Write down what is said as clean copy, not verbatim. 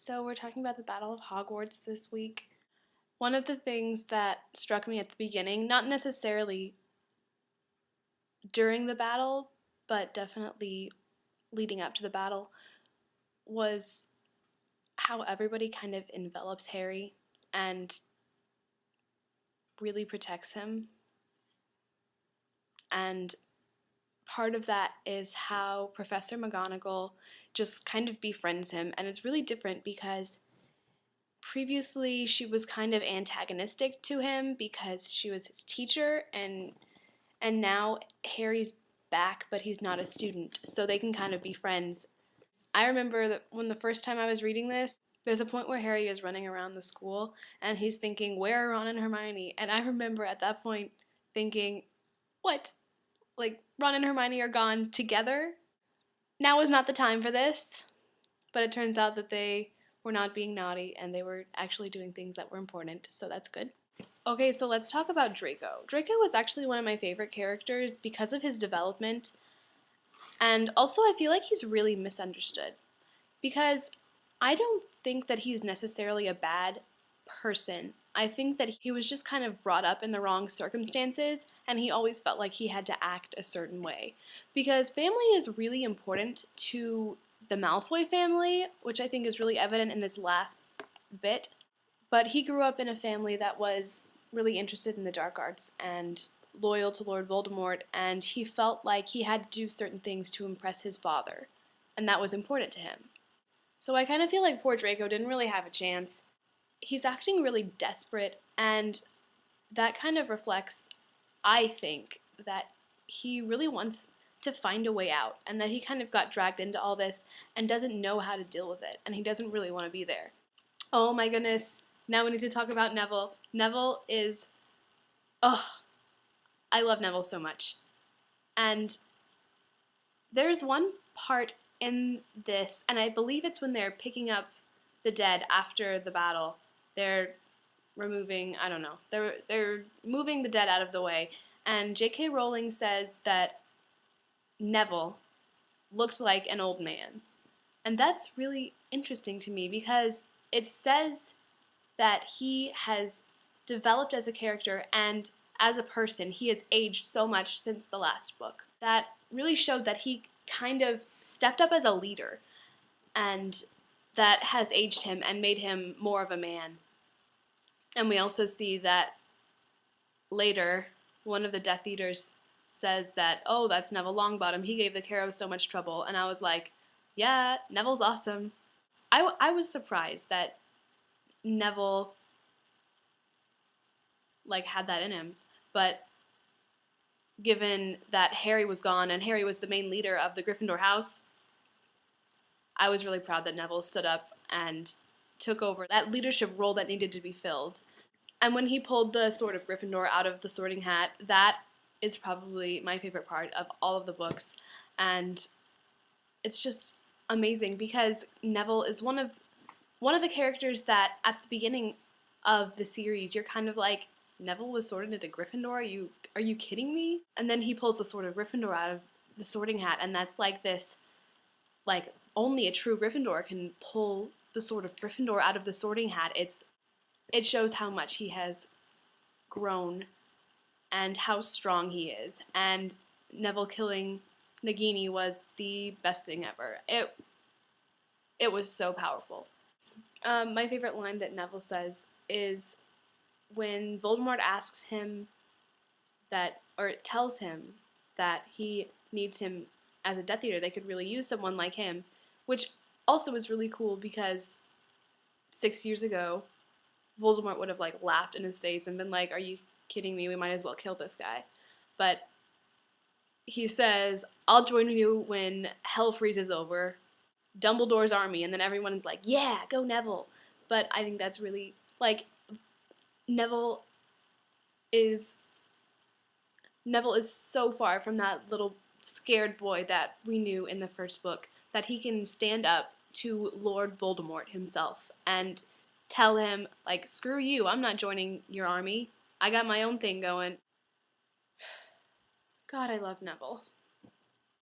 So we're talking about the Battle of Hogwarts this week. One of the things that struck me at the beginning, not necessarily during the battle, but definitely leading up to the battle, was how everybody kind of envelops Harry and really protects him. And part of that is how Professor McGonagall just kind of befriends him, and it's really different because previously she was kind of antagonistic to him because she was his teacher, and now Harry's back but he's not a student, so they can kind of be friends. I remember that when the first time I was reading this, there's a point where Harry is running around the school and he's thinking, where are Ron and Hermione? And I remember at that point thinking, what? Like, Ron and Hermione are gone together? Now is not the time for this. But it turns out that they were not being naughty and they were actually doing things that were important, so that's good. Okay, so let's talk about Draco. Draco was actually one of my favorite characters because of his development, and also I feel like he's really misunderstood. Because I don't think that he's necessarily a bad person. I think that he was just kind of brought up in the wrong circumstances, and he always felt like he had to act a certain way. Because family is really important to the Malfoy family, which I think is really evident in this last bit. But he grew up in a family that was really interested in the dark arts and loyal to Lord Voldemort, and he felt like he had to do certain things to impress his father, and that was important to him. So I kind of feel like poor Draco didn't really have a chance. He's acting really desperate, and that kind of reflects, I think, that he really wants to find a way out, and that he kind of got dragged into all this and doesn't know how to deal with it, and he doesn't really want to be there. Oh my goodness, now we need to talk about Neville. Neville is, oh, I love Neville so much. And there's one part in this, and I believe it's when they're picking up the dead after the battle. They're removing, I don't know, they're moving the dead out of the way, and J.K. Rowling says that Neville looked like an old man. And that's really interesting to me because it says that he has developed as a character and as a person. He has aged so much since the last book. That really showed that he kind of stepped up as a leader, and that has aged him and made him more of a man. And we also see that later, one of the Death Eaters says that, oh, that's Neville Longbottom. He gave the Carrows so much trouble. And I was like, yeah, Neville's awesome. I was surprised that Neville, had that in him. But given that Harry was gone and Harry was the main leader of the Gryffindor house, I was really proud that Neville stood up and took over that leadership role that needed to be filled. And when he pulled the Sword of Gryffindor out of the Sorting Hat, that is probably my favorite part of all of the books. And it's just amazing because Neville is one of the characters that at the beginning of the series you're kind of like, Neville was sorted into Gryffindor? Are you kidding me? And then he pulls the Sword of Gryffindor out of the Sorting Hat, and that's like this, only a true Gryffindor can pull the Sword of Gryffindor out of the Sorting Hat. It shows how much he has grown and how strong he is. And Neville killing Nagini was the best thing ever. It was so powerful. My favorite line that Neville says is when Voldemort asks him tells him that he needs him as a Death Eater. They could really use someone like him, which also is really cool because 6 years ago, Voldemort would have laughed in his face and been like, are you kidding me? We might as well kill this guy. But he says, I'll join you when hell freezes over, Dumbledore's army, and then everyone's like, yeah, go Neville. But I think that's really, Neville is so far from that little scared boy that we knew in the first book, that he can stand up to Lord Voldemort himself and tell him, screw you, I'm not joining your army. I got my own thing going. God, I love Neville.